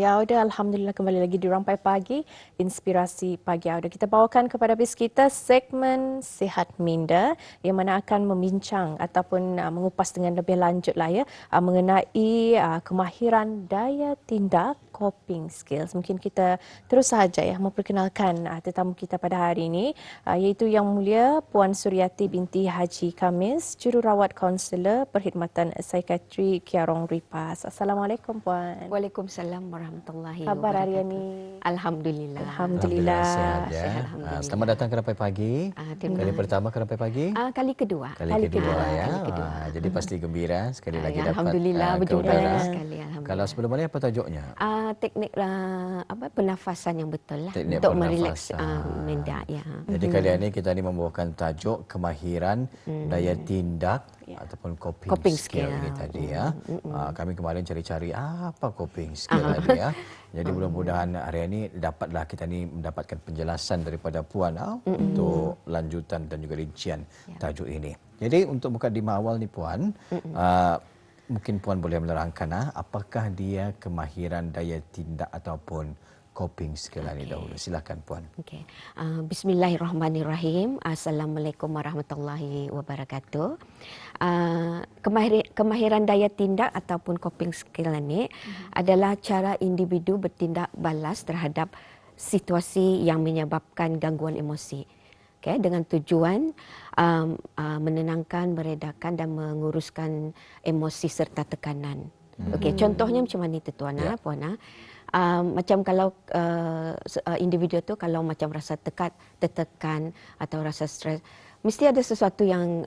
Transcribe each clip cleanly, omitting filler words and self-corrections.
Ya, udah alhamdulillah kembali lagi di Rampai Pagi, Inspirasi Pagi Audio. Kita bawakan kepada bis kita segmen Sihat Minda yang mana akan membincang ataupun mengupas dengan lebih lanjut lah ya mengenai kemahiran daya tindak coping skills. Mungkin kita terus sahaja ya memperkenalkan tetamu kita pada hari ini iaitu Yang Mulia Puan Suryati binti Haji Kamis, jururawat kaunselor perkhidmatan psikiatri Kiarong Ripas. Assalamualaikum Puan. Waalaikumsalam warahmatullahi Khabar hari wabarakatuh. ini? Alhamdulillah. Alhamdulillah. Sehat ya. Sehat, alhamdulillah. Selamat datang ke Rampai Pagi. Kali pertama ke Rampai Pagi? Kali kedua. Kali kedua ya. Kali kedua. Jadi pasti gembira sekali lagi dapat Alhamdulillah berjumpa keudara. sekali. Alhamdulillah. Kalau sebelum ini apa tajuknya? Teknik pernafasan yang betul lah Teknik untuk merileks pernafasan. minda ya. Jadi kali ini kita ni membawakan tajuk kemahiran daya tindak ataupun coping skill ini tadi ya. Kami kemarin cari-cari apa coping skill tadi ya. Jadi mudah-mudahan hari ini dapatlah kita ni mendapatkan penjelasan daripada Puan untuk lanjutan dan juga rincian tajuk ini. Jadi untuk buka di awal ni Puan, mungkin Puan boleh menerangkan apakah dia kemahiran daya tindak ataupun coping skill ini dahulu. Silakan Puan. Okey. Bismillahirrahmanirrahim. Assalamualaikum warahmatullahi wabarakatuh. Kemahiran daya tindak ataupun coping skill ini adalah cara individu bertindak balas terhadap situasi yang menyebabkan gangguan emosi. Okay, dengan tujuan menenangkan, meredakan dan menguruskan emosi serta tekanan. Okey, contohnya macam mana itu Tuan Puan? Macam kalau individu tu kalau macam rasa tertekan atau rasa stres, mesti ada sesuatu yang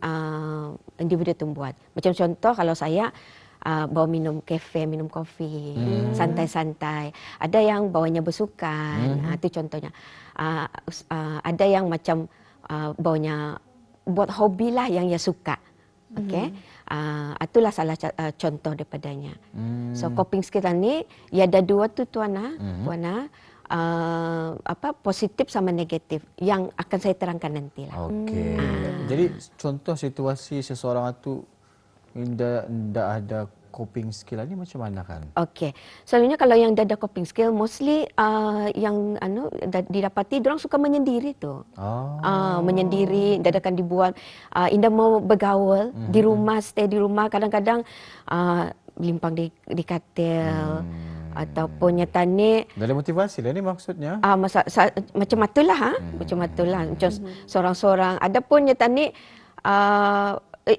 individu tu buat. Macam contoh kalau saya bawa minum kafe, minum kopi, santai-santai. Ada yang bawanya bersukan, itu contohnya. Ada yang macam bawanya buat hobi lah yang ia suka. Okey. Itulah salah contoh daripadanya. So coping skill ni ya ada dua tu Puana, positif sama negatif yang akan saya terangkan nantilah. Okey. Jadi contoh situasi seseorang itu tidak ada coping skill ni macam mana kan? Okey. Selalunya kalau yang ada coping skill mostly yang didapati diorang suka menyendiri tu. Menyendiri, dadakan dibuat indah mau bergaul di rumah, stay di rumah, kadang-kadang limpang di katil ataupun nyatane Dari motivasi lah ni maksudnya. macam itulah macam itulah. Macam seorang-seorang ada pun nyatane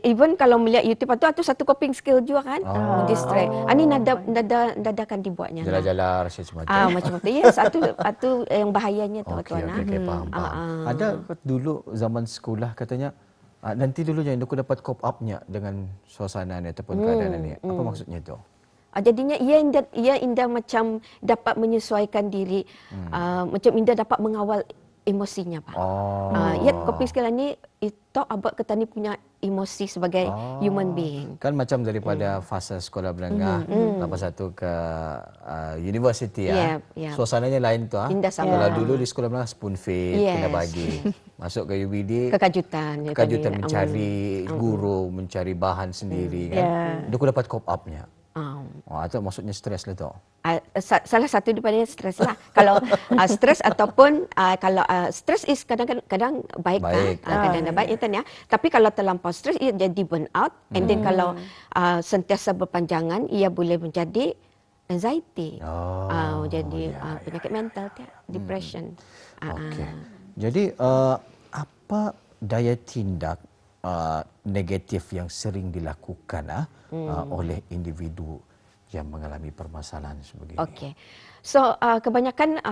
even kalau melihat YouTube itu satu coping skill juga kan, distract. Ini nadakan dibuatnya. Jalan-jalan rasa macam macam itu. Ya, satu yang bahayanya tu Tuan. Okey, faham. Ada dulu zaman sekolah katanya nanti dulu yang aku dapat cope up-nya dengan suasana ni ataupun keadaan ni. Apa maksudnya tu? Jadinya ia indah macam dapat menyesuaikan diri, macam indah dapat mengawal emosinya Pak. Ya, coping skill ni itu abad kita ni punya emosi sebagai human being. Kan macam daripada fasa sekolah menengah lepas satu ke universiti ya. Suasananya lain tu Indah sama. Kalau dulu di sekolah menengah spoon feed kena bagi. Masuk ke UBD Kejutan mencari guru, mencari bahan sendiri kan. Dia dapat cope up-nya. Itu maksudnya stres lah tu. Salah satu daripada stres lah. Kalau stres ataupun kalau stres is kadang-kadang baik kan, kadang-kadang baik ya. Tapi kalau terlampau stres ia jadi burn out, and then kalau sentiasa berpanjangan ia boleh menjadi anxiety. Jadi penyakit mental, depression. Okey. Jadi apa daya tindak negatif yang sering dilakukan oleh individu yang mengalami permasalahan sebegini? Okey. So kebanyakan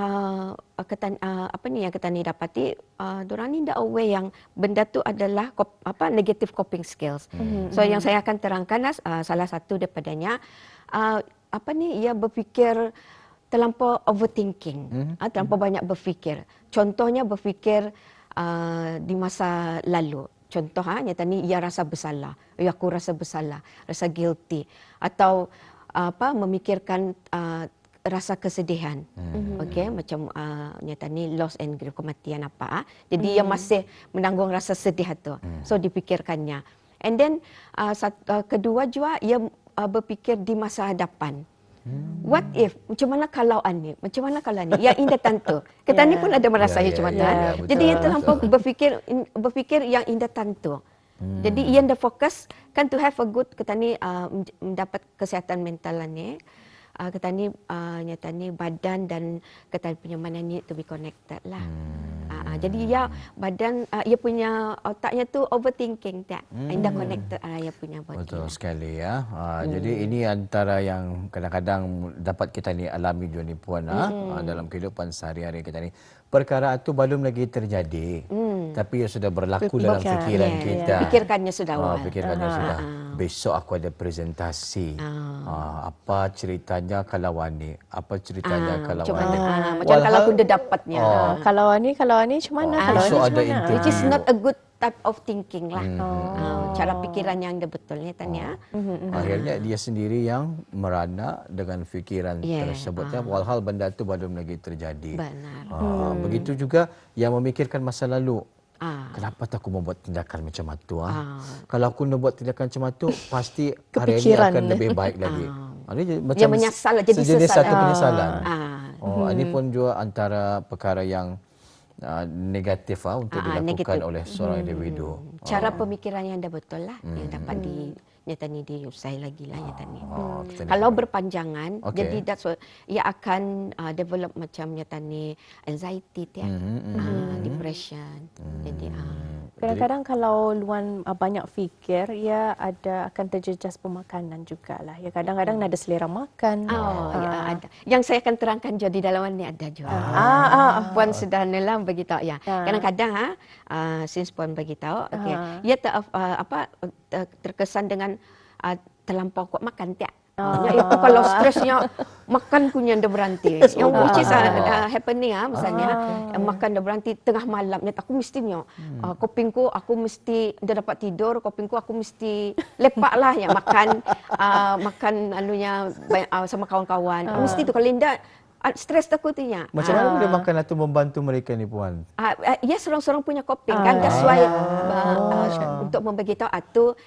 yang kita ni dapati diorang ni dah aware yang benda tu adalah negative coping skills. So yang saya akan terangkan salah satu daripadanya ia berfikir terlampau overthinking, terlampau banyak berfikir. Contohnya berfikir di masa lalu. Contoh nyata ni ia rasa bersalah, aku rasa bersalah, rasa guilty, atau memikirkan rasa kesedihan. Okey, macam nyata ni loss and grief, kematian apa. Jadi ia masih menanggung rasa sedih tu. So dipikirkannya. And then kedua juga ia berfikir di masa hadapan. What if? Macam mana kalau ni? Macam mana kalau ni? Yang indah tentu. Kita ni pun ada merasai macam mana. Jadi ia terlampau berfikir yang indah tentu. Jadi ia dah fokus kan to have a good kita ni mendapat kesihatan mental ni. Kita ni nyata ni badan dan kita punya mana ni to be connected lah. Jadi ia badan ia punya otaknya tu overthinking tak. Indah connected ia punya body. Betul sekali ya. Jadi ini antara yang kadang-kadang dapat kita ni alami juga ni puan dalam kehidupan sehari-hari kita ni. Perkara itu belum lagi terjadi, tapi ia sudah berlaku dalam fikiran kita. Fikirkannya sudah. Fikirkannya sudah. Besok aku ada presentasi. Apa ceritanya kalau ni? Apa ceritanya kalau ni? Macam kalau aku dah dapatnya. Kalau ni macam mana? Kalau ni besok macam ada mana? interview. Which is not a good type of thinking lah. Cara pikiran yang dah betulnya tanya. Akhirnya dia sendiri yang merana dengan fikiran tersebut. Walhal benda itu belum lagi terjadi. Benar. Begitu juga yang memikirkan masa lalu. Kenapa tak aku membuat tindakan macam itu? Kalau aku nak buat tindakan macam itu, pasti hari ini akan lebih baik lagi. Ini macam dia menyesal, jadi sejenis sesal. satu penyesalan. Ini pun juga antara perkara yang negatif untuk dilakukan negatif. oleh seorang individu. Cara pemikiran yang dah betul lah yang dapat nyata ni diusai lagi lah nyata ni. Kalau berpanjangan, jadi that's what, ia akan develop macam nyata ni anxiety ya, depression. Jadi kadang-kadang kalau Luan banyak fikir, ia akan terjejas pemakanan jugalah. Ya kadang-kadang ada selera makan. Ya, ada. Yang saya akan terangkan jadi dalam ni ada juga. Puan sudah nelam beritahu ya. Kadang-kadang since puan beritahu, ia terkesan dengan terlampau kuat makan tak. Itu kalau stresnya makan punya dah berhenti. Yang which is happening misalnya makan dah berhenti tengah malam. Aku mestinya kopingku aku mesti dah dapat tidur, kopingku aku mesti lepak lah ya makan anunya sama kawan-kawan. Mesti tu kalau tidak stres takutnya. Macam mana boleh makan itu membantu mereka ni puan? Ya seorang-seorang punya coping kan. That's why untuk memberitahu itu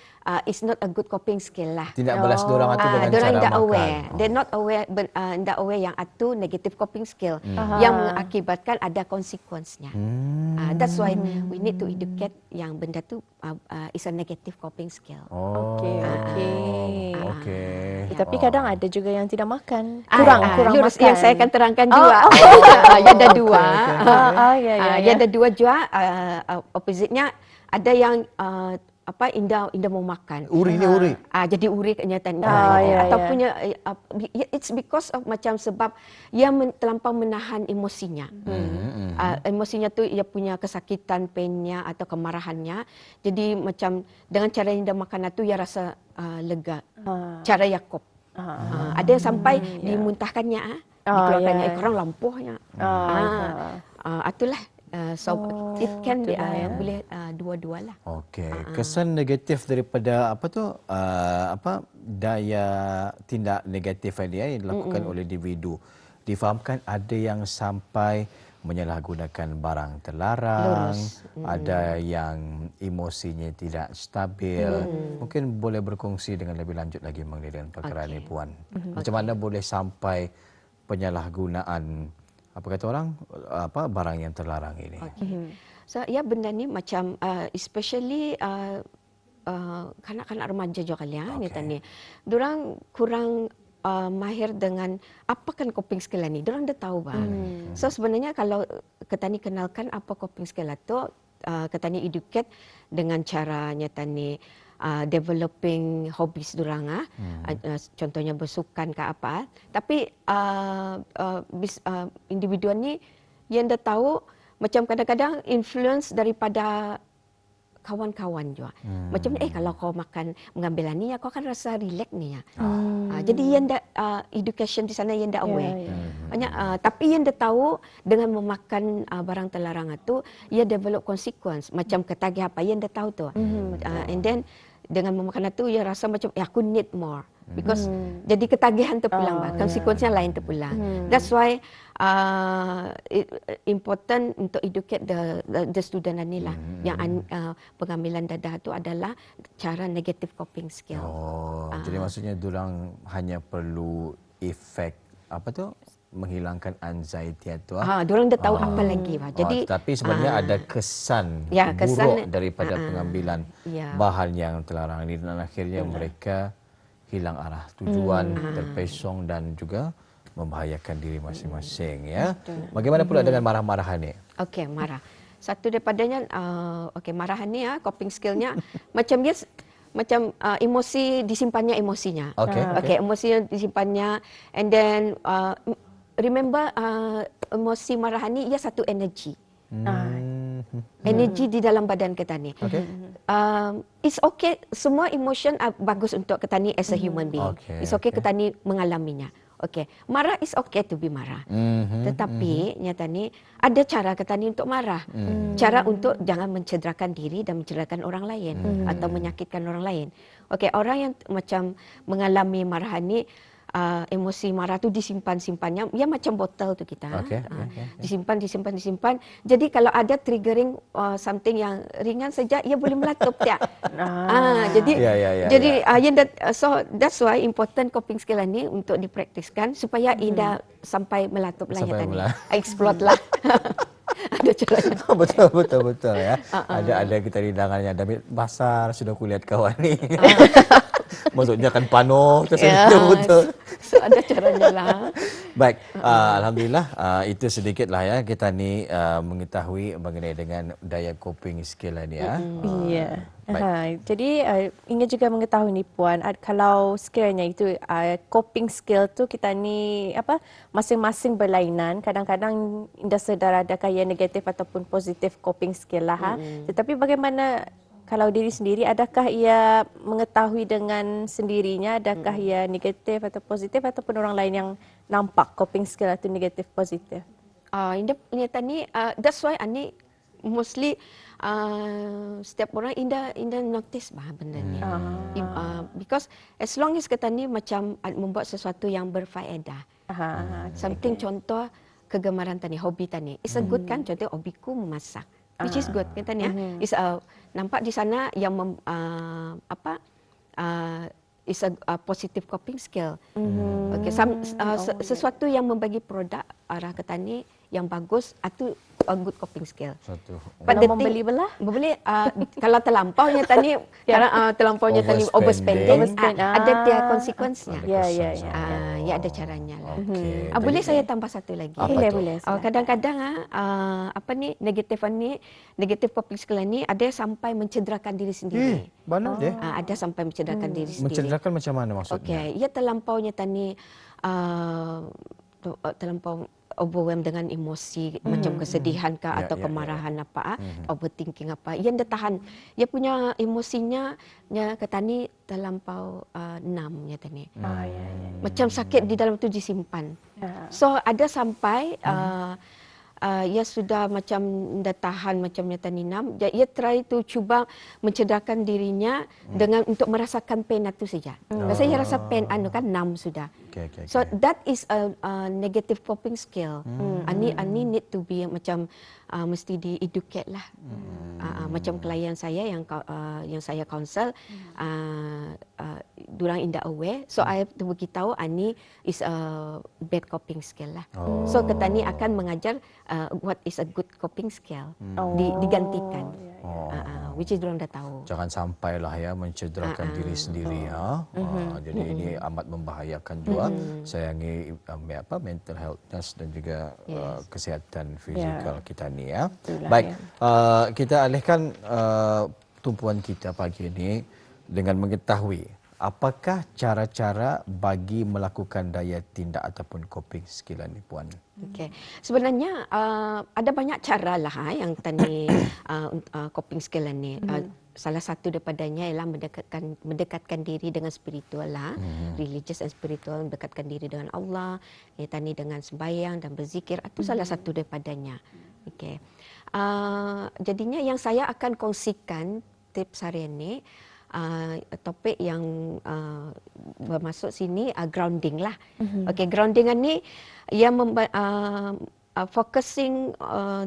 is not a good coping skill lah. Tidak balas dorang itu dengan cara makan. Aware. They're not aware. Tidak aware yang itu negative coping skill yang mengakibatkan ada konsekuensinya. That's why we need to educate yang benda tu is a negative coping skill. Okey. Tapi kadang ada juga yang tidak makan. Kurang makan. Yang saya akan terangkan juga. Ya ada dua. Ya ada dua juga. Opposite-nya ada yang indah mau makan. Uri ni uri. Jadi uri kenyataan. Ataupun it's because of macam sebab ia terlampau menahan emosinya. Emosinya tu ia punya kesakitan, painnya atau kemarahannya. Jadi macam dengan cara yang dia makan itu ia rasa lega. Cara Yakob. Ada yang sampai dimuntahkannya, dikeluarkannya korang lampuhnya. Itulah. So it can be boleh dua-dua lah. Okey. Kesan negatif daripada daya tindak negatif dia yang dilakukan oleh individu. Difahamkan ada yang sampai menyalahgunakan barang terlarang, ada yang emosinya tidak stabil. Mungkin boleh berkongsi dengan lebih lanjut lagi mengenai perkara ini puan. Macam mana boleh sampai penyalahgunaan apa kata orang barang yang terlarang ini. So ya benda ni macam especially kanak-kanak remaja juga kali ni tadi. Diorang kurang mahir dengan apa kan coping skill ni. Diorang dah tahu bang. So sebenarnya kalau kita ni kenalkan apa coping skill itu, kita ni educate dengan cara nyata ni developing hobbies dorang contohnya bersukan ke apa, tapi individu ni yang dah tahu macam kadang-kadang influence daripada kawan-kawan juga. Macam ni, kalau kau mengambil ni, ya, kau akan rasa relax ni. Ya. Jadi yang education di sana yang dah aware. Banyak, tapi yang dah tahu dengan memakan barang terlarang itu, ia develop consequence. Macam ketagih apa, yang dah tahu tu. And then dengan memakan itu, ia rasa macam aku need more. Because jadi ketagihan terpulang, konsekuensinya lain terpulang. That's why important untuk educate the student ni lah. Yang pengambilan dadah tu adalah cara negative coping skill. Jadi maksudnya diorang hanya perlu efek apa tu? Menghilangkan anxiety itu. Diorang dah tahu apa lagi. Jadi tetapi sebenarnya ada kesan buruk daripada pengambilan bahan yang terlarang ini, dan akhirnya mereka hilang arah tujuan, terpesong dan juga membahayakan diri masing-masing. Ya. Bagaimana pula dengan marah-marahan ni? Okey, marah. Satu daripadanya, marahan ni coping skillnya macam macam emosi disimpannya emosinya. Okey, emosi disimpannya, and then remember emosi marahan ni ia satu energi. Energi di dalam badan kita ni. It's okay, semua emotion bagus untuk kita ni as a human being. It's okay kita ni mengalaminya. Okay, marah is okay to be marah. Tetapi nyata ni ada cara kita ni untuk marah. Cara untuk jangan mencederakan diri dan mencederakan orang lain atau menyakitkan orang lain. Okay, orang yang macam mengalami marahan ni, emosi marah tu disimpan-simpannya, ya macam botol tu kita. Disimpan. Jadi kalau ada triggering something yang ringan saja, ia boleh melatup dia. Jadi so that's why important coping skill ni untuk dipraktiskan supaya indah sampai melatup lah nyata ni. Explode lah. Ada caranya. Betul ya. Ada kita di tangannya, David basar sudah kulihat kawan ni. Maksudnya kan panuh betul. So ada caranya lah. Baik, alhamdulillah itu sedikit lah ya kita ni mengetahui mengenai dengan daya coping skill ni ya. Jadi ingin juga mengetahui ni Puan, kalau sekiranya itu coping skill tu kita ni masing-masing berlainan, kadang-kadang indah sedar adakah yang negatif ataupun positif coping skill lah. Tetapi bagaimana kalau diri sendiri, adakah ia mengetahui dengan sendirinya, adakah ia negatif atau positif, ataupun orang lain yang nampak coping skill atau negatif positif? Ini tadi, that's why Ani mostly setiap orang indah notice benda ni. Because as long as kita ni macam membuat sesuatu yang berfaedah. Something contoh kegemaran tadi, hobi tadi. It's a good kan, contoh hobiku memasak. Which is good, katanya. Is nampak di sana yang is a positive coping skill. Okay, sesuatu yang membagi produk arah ke tani yang bagus, itu a good coping skill. Kalau membeli belah? Membeli, kalau terlampaunya tani, terlampaunya tani overspending, ada dia konsekuensinya. Ya ada caranya lah. Boleh saya tambah satu lagi? Boleh. Kadang-kadang negatif coping skill ni ada sampai mencederakan diri sendiri. Mana dia? Ada sampai mencederakan diri sendiri. Mencederakan macam mana maksudnya? Okey, ia terlampaunya tani terlampau overwhelmed dengan emosi macam kesedihan ke atau kemarahan overthinking apa. Ia dah tahan. Ia punya emosinya kata ni terlampau numb tani. Macam sakit di dalam tu disimpan. So ada sampai ia sudah macam dah tahan macam nyata ninam, ia try to cuba mencederakan dirinya dengan untuk merasakan pain itu saja. Biasanya ia rasa pain kan numb sudah. So that is a negative coping skill. Ani need to be macam mesti di-educate lah. Macam klien saya yang saya counsel, durang indah aware. So I have to beritahu Ani is a bad coping skill lah. So Ketani akan mengajar what is a good coping skill. Digantikan. Which is durang dah tahu. Jangan sampailah ya mencederakan diri sendiri jadi ini amat membahayakan juga. Sayangi mental healthness dan juga kesihatan fizikal kita ni ya. Baik, kita alihkan tumpuan kita pagi ini dengan mengetahui Apakah cara-cara bagi melakukan daya tindak ataupun coping skill ni Puan? Okey. Sebenarnya ada banyak cara lah yang tani coping skill ni. Salah satu daripadanya ialah mendekatkan diri dengan spiritual lah, religious and spiritual, mendekatkan diri dengan Allah, tani dengan sembahyang dan berzikir, itu salah satu daripadanya. Okey. Jadinya yang saya akan kongsikan tips hari ini, topik yang bermasuk sini grounding lah. Okey, grounding ni yang focusing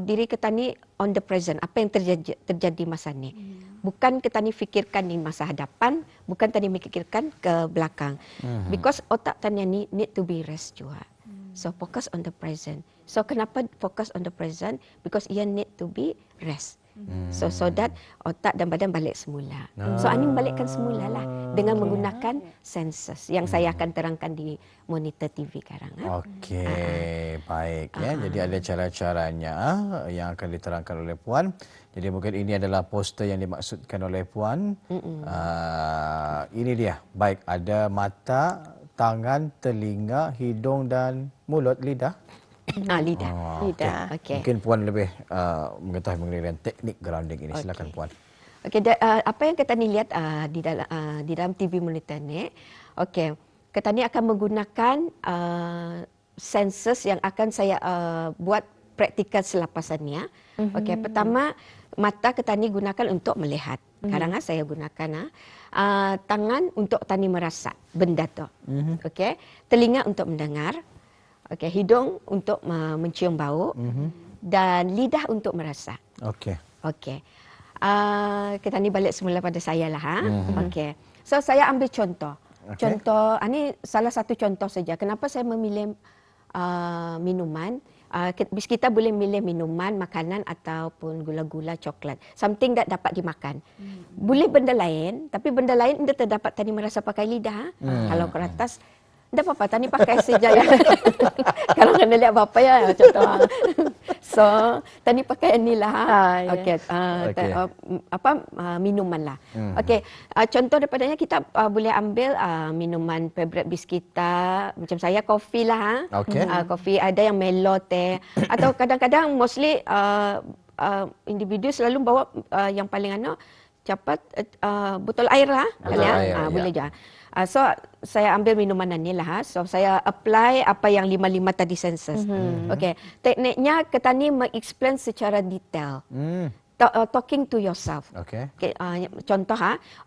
diri kita ni on the present, apa yang terjadi masa ni. Bukan kita ni fikirkan di masa hadapan, bukan tadi fikirkan ke belakang. Because otak tanya ni need to be rest juga. So focus on the present. So kenapa focus on the present? Because ia need to be rest. So that otak dan badan balik semula. So Ani membalikkan semula lah dengan menggunakan senses yang saya akan terangkan di monitor TV sekarang. Okey, baik ya. Jadi ada cara-caranya yang akan diterangkan oleh Puan. Jadi mungkin ini adalah poster yang dimaksudkan oleh Puan. Ini dia. Baik, ada mata, tangan, telinga, hidung dan mulut, lidah. Lidah. Lidah. Okay. Mungkin Puan lebih mengetahui mengenai teknik grounding ini. Silakan Puan. Okey, apa yang kita ni lihat di dalam TV monitor ni, okey, kita ni akan menggunakan senses yang akan saya buat praktikal selepasan ni. Okey, pertama mata kita ni gunakan untuk melihat. Sekarang saya gunakan tangan untuk tani merasa benda tu. Okey, telinga untuk mendengar. Okey, hidung untuk mencium bau dan lidah untuk merasa. Okey. Okey. Kita ni balik semula pada saya lah. Okey. So saya ambil contoh. Contoh, ini salah satu contoh saja. Kenapa saya memilih minuman? Kita boleh milih minuman, makanan ataupun gula-gula, coklat. Something that dapat dimakan. Boleh benda lain, tapi benda lain anda terdapat tadi merasa pakai lidah. Kalau kertas, tidak apa-apa, tadi pakai saja ya. Kalau kena lihat apa ya, contoh. So, tadi pakai inilah. Okey, minuman lah. Okey, contoh daripadanya kita boleh ambil minuman favorite bis kita. Macam saya kopi lah. Kopi ada yang Melo teh atau kadang-kadang mostly individu selalu bawa yang paling cepat botol air lah. Boleh je. So saya ambil minuman ni lah. So saya apply apa yang 5 tadi senses. Okey. Tekniknya kita ni mengexplain secara detail. Talking to yourself. Okey. Contoh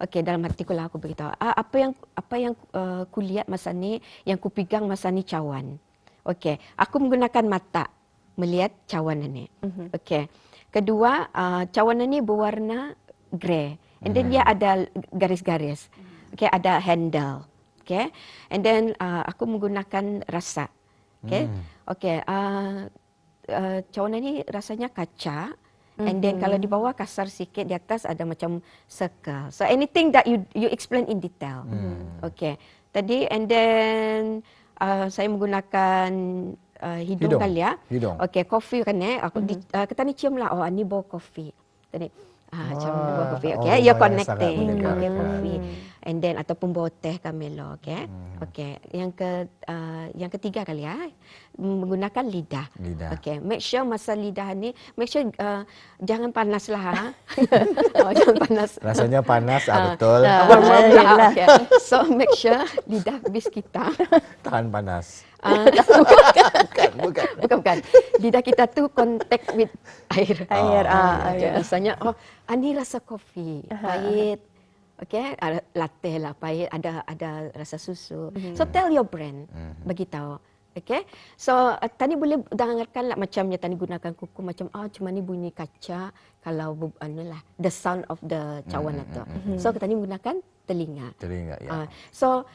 okey, dalam artikel aku beritahu apa yang ku lihat masa ni, yang ku pegang masa ni cawan. Okey, aku menggunakan mata melihat cawan ini. Okey. Kedua, cawan ini berwarna grey. And then dia ada garis-garis. Okay, ada handle. Okay, and then aku menggunakan rasa. Okay, cawan ini rasanya kaca. And then kalau di bawah kasar sikit, di atas ada macam circle. So anything that you explain in detail. Okay, tadi and then saya menggunakan hidung kali ya. Okay, kopi kan aku kita ni cium lah. Oh, ini bau kopi. Tadi. Macam bau kopi. Okay, you're connecting. Okay, kopi. And then ataupun bau teh Camelo. Okay. Okay. Yang ketiga kali ya, menggunakan lidah. Okay. Make sure masa lidah ni, make sure jangan panas lah. Jangan panas. Rasanya panas, betul. Okay. So make sure lidah bis kita tahan panas. Bukan. Lidah kita tu contact with air. Misalnya, ini rasa kopi, pahit. Okay, latte lah, pahit, ada rasa susu. So tell your brain, beritahu. Okay, so tadi boleh dengarkan lah macamnya tadi gunakan kuku macam cuma ni bunyi kaca kalau the sound of the cawan itu. So tadi menggunakan telinga. Ya. So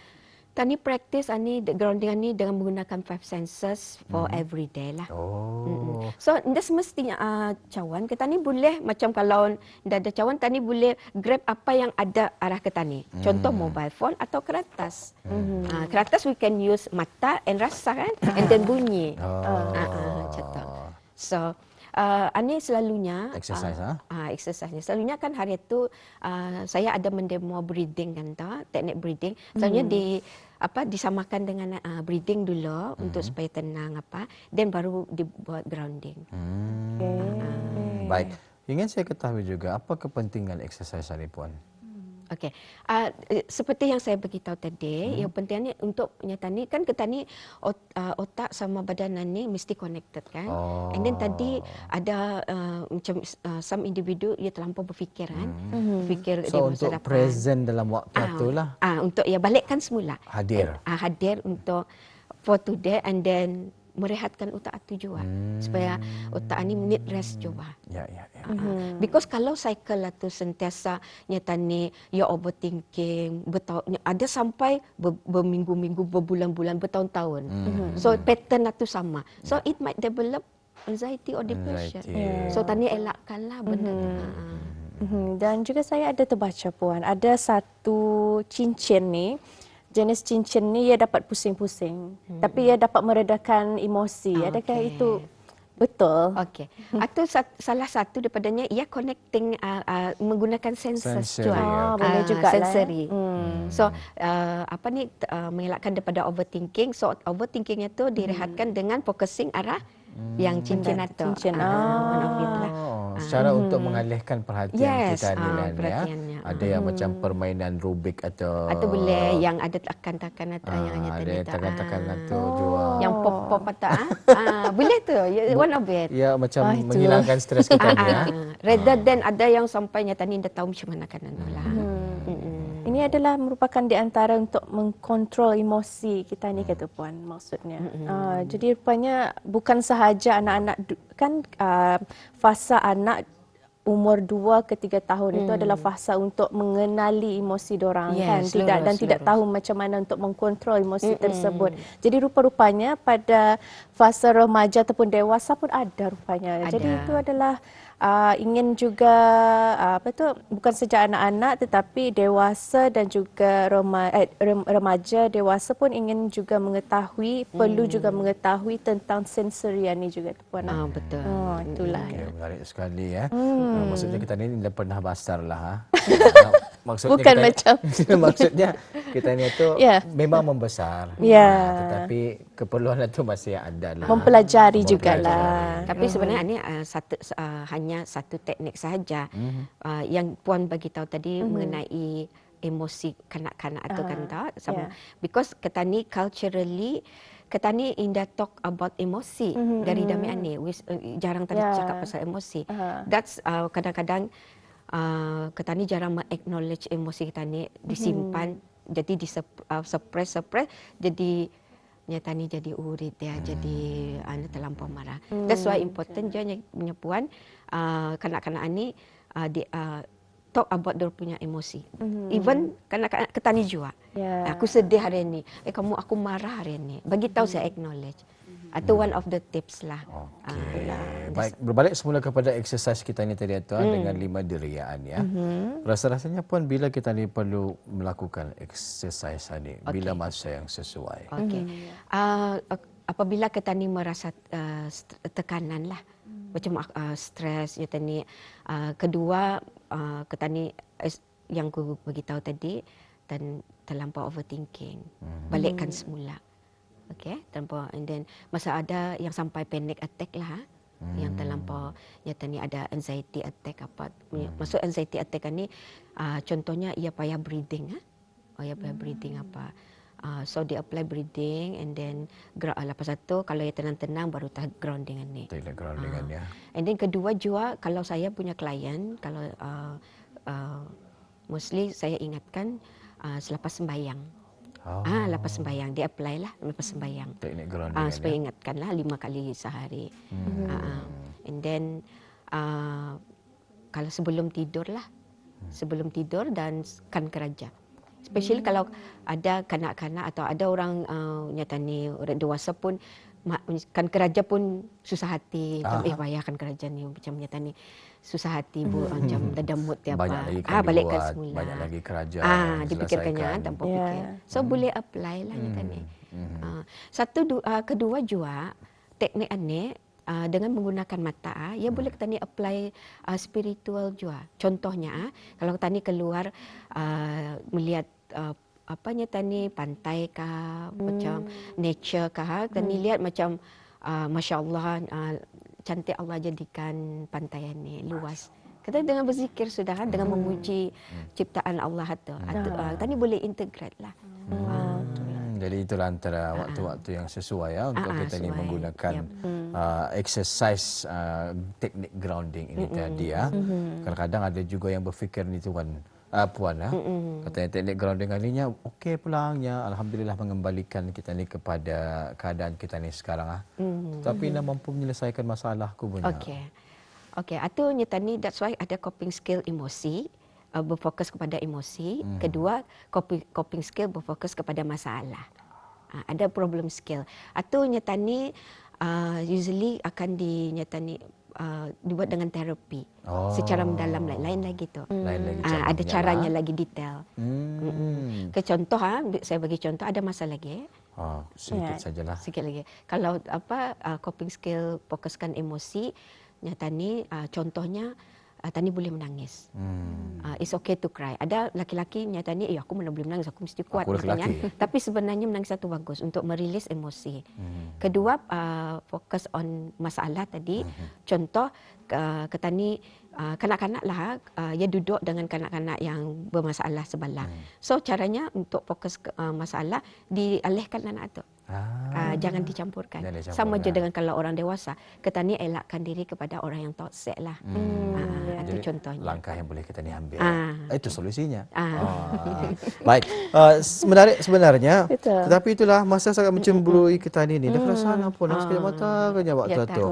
tani practice grounding ni dengan menggunakan 5 senses for every day lah. So ndak semestinya cawan kita ni boleh macam kalau ndak ada cawan tani boleh grab apa yang ada arah ke tani. Contoh mobile phone atau kertas. Kertas we can use mata and rasa kan and then bunyi. Contoh. So Ani selalunya Exercise, exercise. Selalunya kan hari itu saya ada mendemo breathing kan teknik breathing. Selalunya disamakan dengan breathing dulu untuk supaya tenang then baru dibuat grounding. Baik. Ingin saya ketahui juga apa kepentingan exercise ini, Puan? Okey. Seperti yang saya beritahu tadi, yang pentingnya untuk tadi kan kita ni otak sama badan ni mesti connected kan. And then tadi ada macam some individu ia terlampau berfikir kan. Berfikir di So masa untuk depan. present dalam waktu itulah. Untuk balikkan semula. Hadir. Hadir untuk for today and then merehatkan otak itu juga supaya otak ni need rest juga. Ya. Because kalau cycle tu sentiasa nyatani ya overthinking, ada sampai berminggu-minggu, berbulan-bulan, bertahun-tahun. So pattern itu sama. So it might develop anxiety or depression. So tani elakkanlah benda tu. Dan juga saya ada terbaca, Puan, ada satu cincin ni, jenis cincin ni ia dapat pusing-pusing, tapi ia dapat meredakan emosi. Adakah itu betul? Okey. Itu salah satu daripadanya ia connecting menggunakan senses juga. Boleh juga sensory. So mengelakkan daripada overthinking. So overthinkingnya tu direhatkan dengan focusing arah yang cincin itu. Secara untuk mengalihkan perhatian kita ni kan, perhatiannya. Ada yang macam permainan Rubik atau boleh yang ada tekan-tekan atau yang hanya ada tadi tekan-tekan atau juga yang pop-pop atau boleh tu one of it. Ya, macam menghilangkan stres kita ni Rather than ada yang sampai nyata ni dah tahu macam mana kan lah. Ini adalah merupakan di antara untuk mengkontrol emosi kita ni, kata Puan, maksudnya. Jadi rupanya bukan sahaja anak-anak kan fasa anak umur 2 ke 3 tahun itu adalah fasa untuk mengenali emosi dorang kan, tidak tahu macam mana untuk mengkontrol emosi tersebut. Jadi rupa-rupanya pada fasa remaja ataupun dewasa pun ada rupanya. Jadi itu adalah ingin juga bukan saja anak-anak tetapi dewasa dan juga remaja dewasa pun ingin juga mengetahui, perlu juga mengetahui tentang sensori ni juga, Puan. Betul. Itulah. Menarik sekali ya. Maksudnya kita ni dah pernah basar lah. Maksudnya bukan kita, macam maksudnya kita ni tu memang membesar. Tetapi keperluan itu masih ada lah. Mempelajari jugalah. Tapi sebenarnya ini hanya satu teknik sahaja yang Puan bagi tahu tadi mengenai emosi kanak-kanak atau kan sama. Because kita ni culturally kita ni indah talk about emosi dari dami ani jarang tadi cakap pasal emosi. That's kadang-kadang kita ni jarang acknowledge emosi kita ni, disimpan, jadi suppress jadi nyata ni jadi urit ya, jadi terlampau marah. That's why important je punya Puan kanak-kanak ni talk about dia punya emosi. Even kanak-kanak ketani juga. Aku sedih hari ini. Aku marah hari ini. Bagi tahu saya acknowledge. Itu one of the tips lah. Baik, berbalik semula kepada exercise kita ni tadi dengan 5 deriaan ya. Rasa-rasanya Puan bila kita ni perlu melakukan exercise ni, bila masa yang sesuai. Apabila kita ni merasa tekanan lah. Macam stres ya tadi. Kedua kita ni yang aku beritahu tadi dan terlampau overthinking. Balikkan semula. Okay, terlampau, and then masa ada yang sampai panic attack lah, yang terlampau, nyata ni ada anxiety attack apa. Maksud anxiety attack ni, contohnya ia payah breathing, ia payah breathing apa. So dia apply breathing and then lepas itu kalau ia tenang-tenang baru tak grounding ni. Grounding ya. And then kedua juga kalau saya punya klien, kalau mostly saya ingatkan selepas sembahyang. Lepas sembahyang dia apply lah lepas sembahyang. Teknik grounding supaya ingatkanlah 5 kali sehari. And then kalau sebelum tidur lah, sebelum tidur dan kan keraja. Especially kalau ada kanak-kanak atau ada orang nyata ni orang dewasa pun kan keraja pun susah hati. Macam payah kan keraja ni macam nyata ni susah hati macam dadamut dia apa. Balikkan semula. Banyak lagi keraja. Dipikirkannya tanpa fikir. So boleh apply lah nyata ni. Kedua juga teknik ni dengan menggunakan mata, ia boleh kita ni apply spiritual juga. Contohnya, kalau kita ni keluar melihat apanya tadi pantai kah, macam nature kah, kita ni lihat macam Masya Allah, cantik Allah jadikan pantai ini luas. Kita dengan berzikir sudah kan, dengan memuji ciptaan Allah tu. Tadi boleh integrate lah. Jadi itulah antara waktu-waktu yang sesuai ya untuk kita ni menggunakan exercise teknik grounding ini tadi ya. Kadang-kadang ada juga yang berfikir ni Puan ya. Katanya teknik grounding ini okey pulangnya, alhamdulillah mengembalikan kita ni kepada keadaan kita ni sekarang tapi nak mampu menyelesaikan masalah ku punya. Okey, itu nyata ni, that's why ada coping skill emosi, berfokus kepada emosi. Kedua, coping skill berfokus kepada masalah. Ada problem skill. Atau nyata ni usually akan dibuat dengan terapi secara mendalam, lain lagi tu. Ada caranya lagi detail. Contoh, saya bagi contoh, ada masa lagi. Sedikit sajalah. Sikit lagi. Kalau coping skill fokuskan emosi, nyata ni contohnya Tani boleh menangis. It's okay to cry. Ada laki-laki nyata ni, aku mana boleh menangis, aku mesti kuat misalnya. Tapi sebenarnya menangis itu bagus untuk merilis emosi. Kedua, fokus on masalah tadi. Contoh, Tani kanak-kanak lah, ia duduk dengan kanak-kanak yang bermasalah sebelah. So caranya untuk fokus masalah, dialihkan anak itu. Jangan dicampurkan. Sama je dengan kalau orang dewasa, kita ni elakkan diri kepada orang yang toxic lah. Itu contohnya. Langkah yang boleh kita ni ambil. Itu solusinya. Baik. Menarik sebenarnya. Tetapi itulah masa sangat mencemburui kita ni. Dah kerasa apa nak sekejap mata kena waktu tu.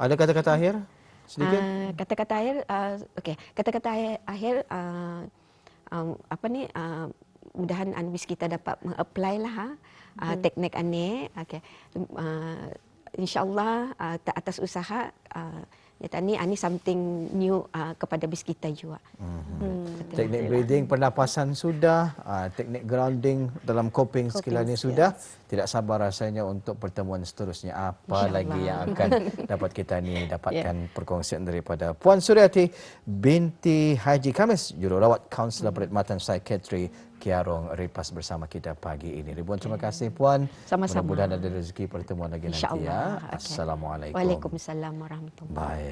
Ada kata-kata akhir? Sedikit. Kata-kata akhir, kata-kata akhir mudahan Anwis kita dapat mengapply lah teknik ini. InsyaAllah atas usaha ini something new kepada bis kita juga. Teknik breathing, pernafasan sudah, teknik grounding dalam coping skill ini sudah. Tidak sabar rasanya untuk pertemuan seterusnya. Apa lagi yang akan dapat kita ni dapatkan perkongsian daripada Puan Suryati binti Haji Khamis, jururawat kaunselor perkhidmatan psikiatri Kiarong Ripas bersama kita pagi ini. Ribuan terima kasih Puan. Sama-sama. Mudah-mudahan ada rezeki pertemuan lagi nanti ya. Assalamualaikum. Waalaikumsalam warahmatullahi wabarakatuh. Baik.